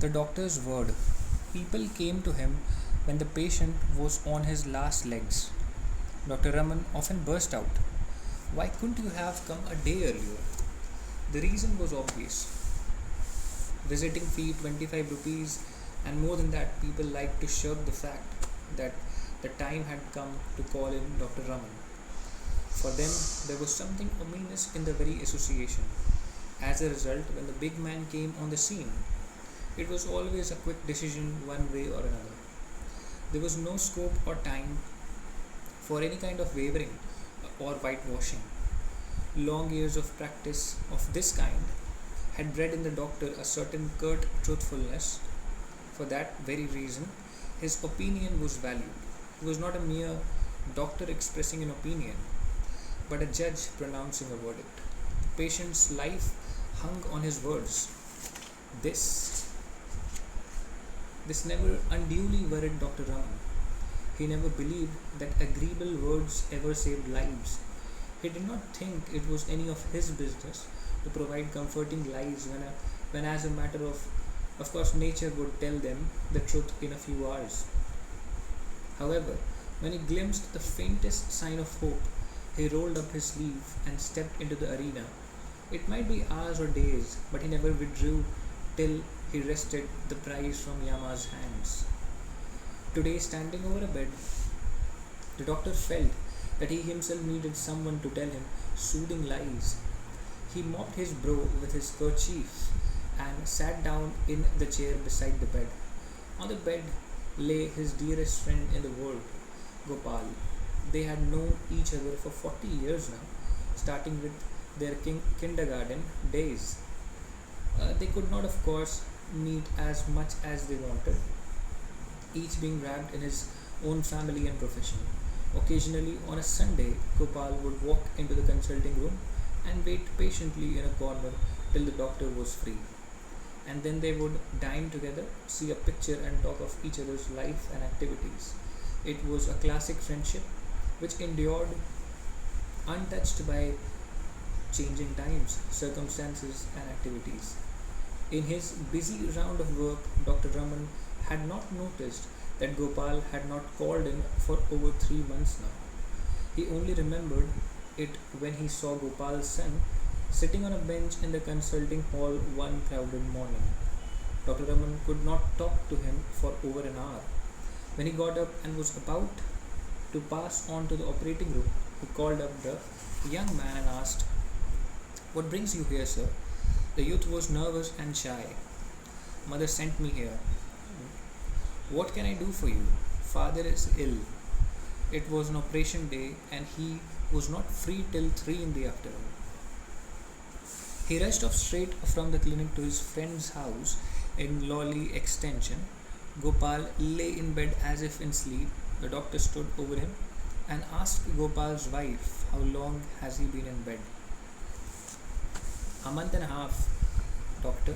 The doctor's word. People came to him when the patient was on his last legs. Dr. Raman often burst out, "Why couldn't you have come a day earlier?" The reason was obvious. Visiting fee 25 rupees, and more than that, people liked to shirk the fact that the time had come to call in Dr. Raman. For them, there was something ominous in the very association. As a result, when the big man came on the scene, it was always a quick decision one way or another. There was no scope or time for any kind of wavering or whitewashing. Long years of practice of this kind had bred in the doctor a certain curt truthfulness. For that very reason, his opinion was valued. He was not a mere doctor expressing an opinion, but a judge pronouncing a verdict. The patient's life hung on his words. This this never unduly worried Dr. Raman. He never believed that agreeable words ever saved lives. He did not think it was any of his business to provide comforting lies when as a matter of course, nature would tell them the truth in a few hours. However, when he glimpsed the faintest sign of hope, he rolled up his sleeve and stepped into the arena. It might be hours or days, but he never withdrew till he wrested the prize from Yama's hands. Today, standing over a bed, the doctor felt that he himself needed someone to tell him soothing lies. He mopped his brow with his kerchief and sat down in the chair beside the bed. On the bed lay his dearest friend in the world, Gopal. They had known each other for 40 years now, starting with their kindergarten days. They could not, of course, meet as much as they wanted, each being wrapped in his own family and profession. Occasionally, on a Sunday, Gopal would walk into the consulting room and wait patiently in a corner till the doctor was free. And then they would dine together, see a picture, and talk of each other's life and activities. It was a classic friendship which endured untouched by changing times, circumstances, and activities. In his busy round of work, Dr. Raman had not noticed that Gopal had not called in for over 3 months now. He only remembered it when he saw Gopal's son sitting on a bench in the consulting hall one crowded morning. Dr. Raman could not talk to him for over an hour. When he got up and was about to pass on to the operating room, he called up the young man and asked, "What brings you here, sir?" The youth was nervous and shy. "Mother sent me here." "What can I do for you?" "Father is ill." It was an operation day and he was not free till 3 in the afternoon. He rushed off straight from the clinic to his friend's house in Lawley Extension. Gopal lay in bed as if in sleep. The doctor stood over him and asked Gopal's wife, "How long has he been in bed?" "A month and a half, doctor."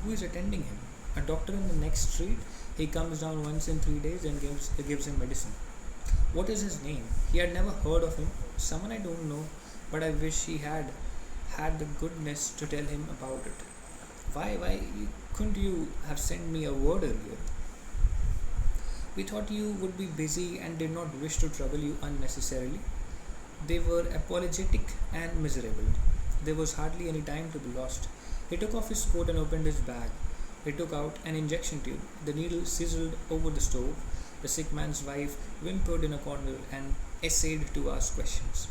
"Who is attending him?" "A doctor in the next street. He comes down once in 3 days and gives him medicine." "What is his name?" He had never heard of him. "Someone I don't know, but I wish he had the goodness to tell him about it." Why couldn't you have sent me a word earlier?" "We thought you would be busy and did not wish to trouble you unnecessarily." They were apologetic and miserable. There was hardly any time to be lost. He took off his coat and opened his bag. He took out an injection tube. The needle sizzled over the stove. The sick man's wife whimpered in a corner and essayed to ask questions.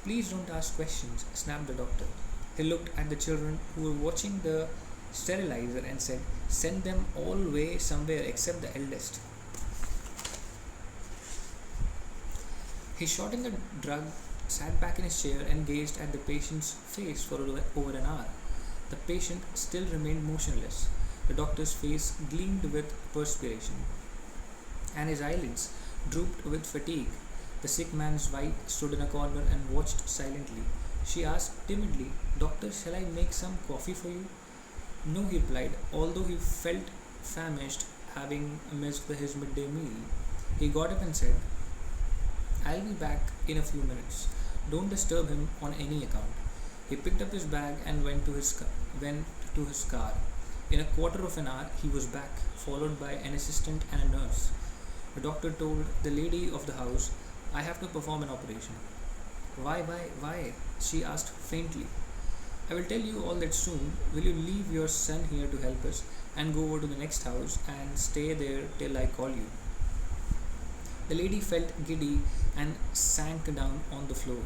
"Please don't ask questions," snapped the doctor. He looked at the children who were watching the sterilizer and said, "Send them all away somewhere except the eldest." He shot in the drug, sat back in his chair, and gazed at the patient's face for over an hour. The patient still remained motionless. The doctor's face gleamed with perspiration, and his eyelids drooped with fatigue. The sick man's wife stood in a corner and watched silently. She asked timidly, "Doctor, shall I make some coffee for you?" "No," he replied, although he felt famished, having missed his midday meal. He got up and said, "I'll be back in a few minutes. Don't disturb him on any account." He picked up his bag and went to his car. In a quarter of an hour, he was back, followed by an assistant and a nurse. The doctor told the lady of the house, I have to perform an operation. Why? She asked faintly. I will tell you all that soon. Will you leave your son here to help us and go over to the next house and stay there till I call you? The lady felt giddy and sank down on the floor,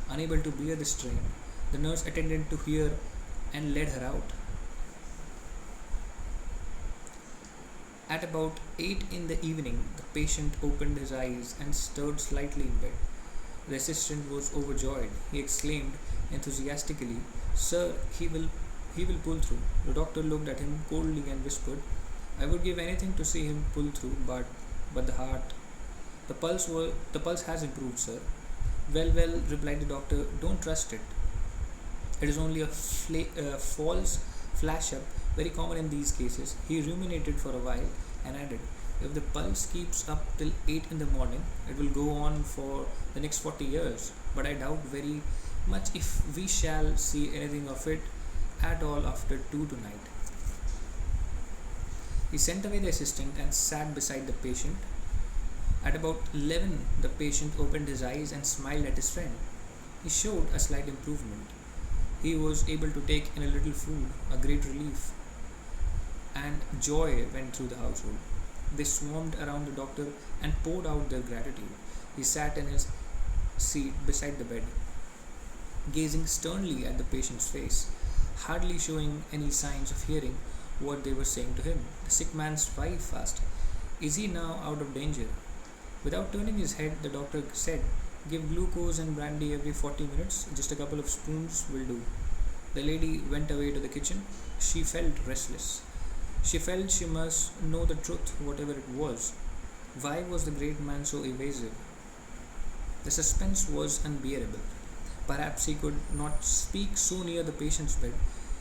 unable to bear the strain. The nurse attended to her and led her out. At about 8 in the evening, the patient opened his eyes and stirred slightly in bed. The assistant was overjoyed. He exclaimed enthusiastically, Sir, he will pull through. The doctor looked at him coldly and whispered, I would give anything to see him pull through, but the heart, the pulse has improved, sir. Well, replied the doctor, don't trust it. It is only a false flash up, very common in these cases. He ruminated for a while and added, if the pulse keeps up till 8 in the morning, it will go on for the next 40 years. But I doubt very much if we shall see anything of it at all after 2 tonight. He sent away the assistant and sat beside the patient. At about 11, the patient opened his eyes and smiled at his friend. He showed a slight improvement. He was able to take in a little food, a great relief, and joy went through the household. They swarmed around the doctor and poured out their gratitude. He sat in his seat beside the bed, gazing sternly at the patient's face, hardly showing any signs of hearing what they were saying to him. The sick man's wife asked, Is he now out of danger? Without turning his head, the doctor said, Give glucose and brandy every 40 minutes, just a couple of spoons will do. The lady went away to the kitchen. She felt restless. She felt she must know the truth, whatever it was. Why was the great man so evasive? The suspense was unbearable. Perhaps he could not speak so near the patient's bed.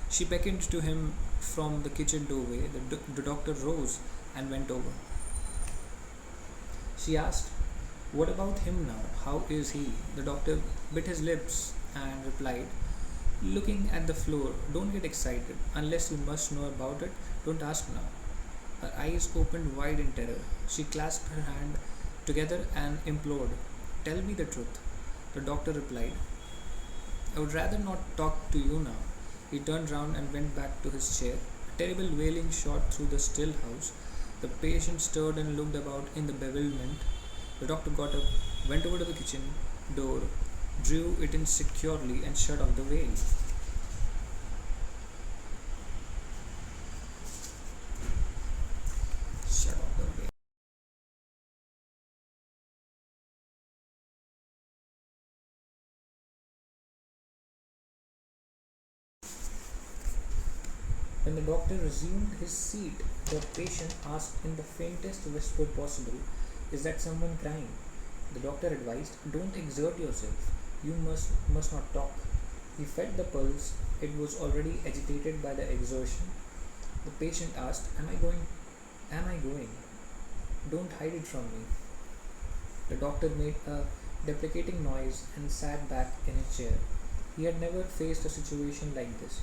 She beckoned to him from the kitchen doorway. The doctor rose and went over. She asked, What about him now? How is he? The doctor bit his lips and replied, looking at the floor, Don't get excited. Unless you must know about it, don't ask now. Her eyes opened wide in terror. She clasped her hand together and implored, Tell me the truth. The doctor replied, I would rather not talk to you now. He turned round and went back to his chair. A terrible wailing shot through the still house. The patient stirred and looked about in the bewilderment. The doctor got up, went over to the kitchen door, drew it in securely, and shut off the wail. Shut off the wail. When the doctor resumed his seat, the patient asked in the faintest whisper possible, Is that someone crying? The doctor advised, Don't exert yourself. You must not talk. He felt the pulse. It was already agitated by the exertion. The patient asked, Am I going? Am I going? Don't hide it from me. The doctor made a deprecating noise and sat back in his chair. He had never faced a situation like this.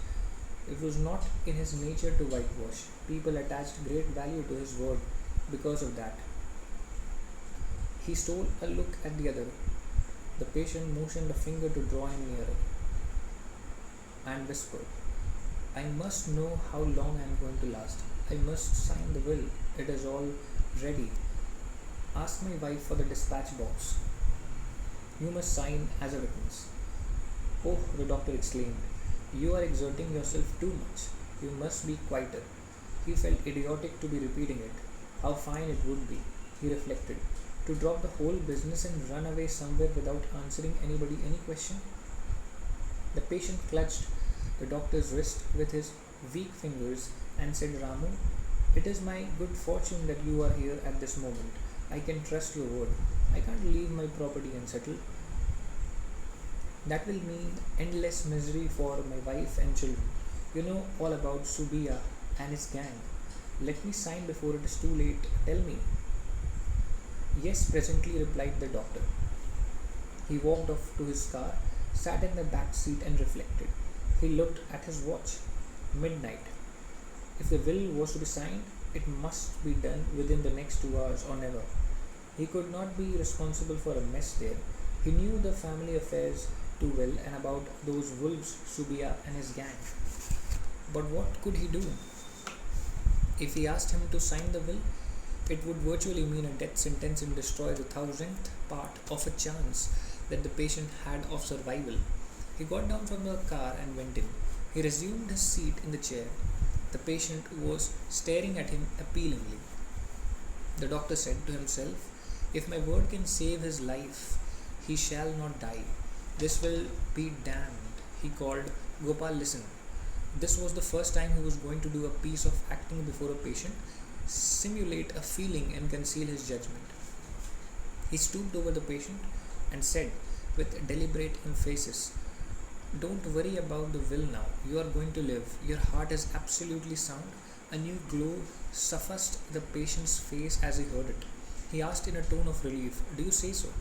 It was not in his nature to whitewash. People attached great value to his word because of that. He stole a look at the other. The patient motioned a finger to draw him nearer and whispered, I must know how long I am going to last. I must sign the will. It is all ready. Ask my wife for the dispatch box. You must sign as a witness. Oh, the doctor exclaimed. You are exerting yourself too much. You must be quieter. He felt idiotic to be repeating it. How fine it would be, he reflected, to drop the whole business and run away somewhere without answering anybody any question. The patient clutched the doctor's wrist with his weak fingers and said, Ramu, it is my good fortune that you are here at this moment. I can trust your word. I can't leave my property unsettled. That will mean endless misery for my wife and children. You know all about Subiya and his gang. Let me sign before it is too late. Tell me. Yes, presently, replied the doctor. He walked off to his car, sat in the back seat and reflected. He looked at his watch. Midnight. If the will was to be signed, it must be done within the next 2 hours or never. He could not be responsible for a mess there. He knew the family affairs too well and about those wolves, Subia and his gang. But what could he do? If he asked him to sign the will, it would virtually mean a death sentence and destroy the thousandth part of a chance that the patient had of survival. He got down from the car and went in. He resumed his seat in the chair. The patient was staring at him appealingly. The doctor said to himself, "If my word can save his life, he shall not die. This will be damned." He called, "Gopal, listen." This was the first time he was going to do a piece of acting before a patient, simulate a feeling and conceal his judgment. He stooped over the patient and said with deliberate emphasis, "Don't worry about the will now. You are going to live. Your heart is absolutely sound." A new glow suffused the patient's face as he heard it. He asked in a tone of relief, "Do you say so?"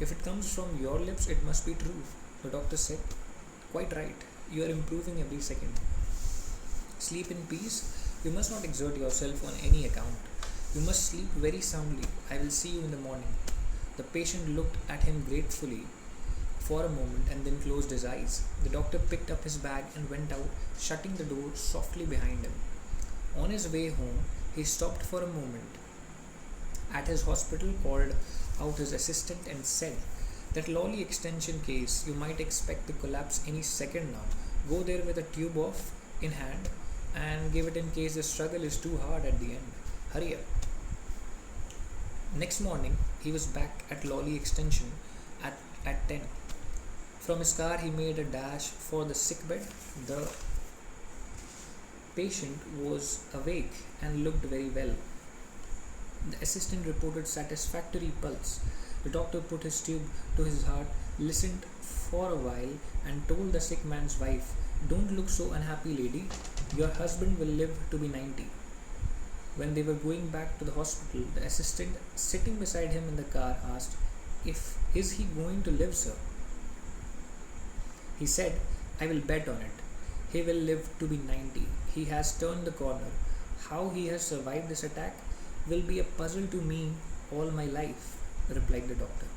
"If it comes from your lips, it must be true," the doctor said. "Quite right. You are improving every second. Sleep in peace. You must not exert yourself on any account. You must sleep very soundly. I will see you in the morning." The patient looked at him gratefully for a moment and then closed his eyes. The doctor picked up his bag and went out, shutting the door softly behind him. On his way home, he stopped for a moment at his hospital, called out his assistant, and said, "That Lolly extension case, you might expect to collapse any second now. Go there with a tube off in hand and give it in case the struggle is too hard at the end. Hurry up." Next morning, he was back at Lolly extension at 10. From his car, he made a dash for the sick bed. The patient was awake and looked very well. The assistant reported satisfactory pulse. The doctor put his tube to his heart, listened for a while, and told the sick man's wife, "Don't look so unhappy, lady. Your husband will live to be 90. When they were going back to the hospital, the assistant sitting beside him in the car asked, Is he going to live, sir?" He said, "I will bet on it. He will live to be 90. He has turned the corner. How he has survived this attack will be a puzzle to me all my life," replied the doctor.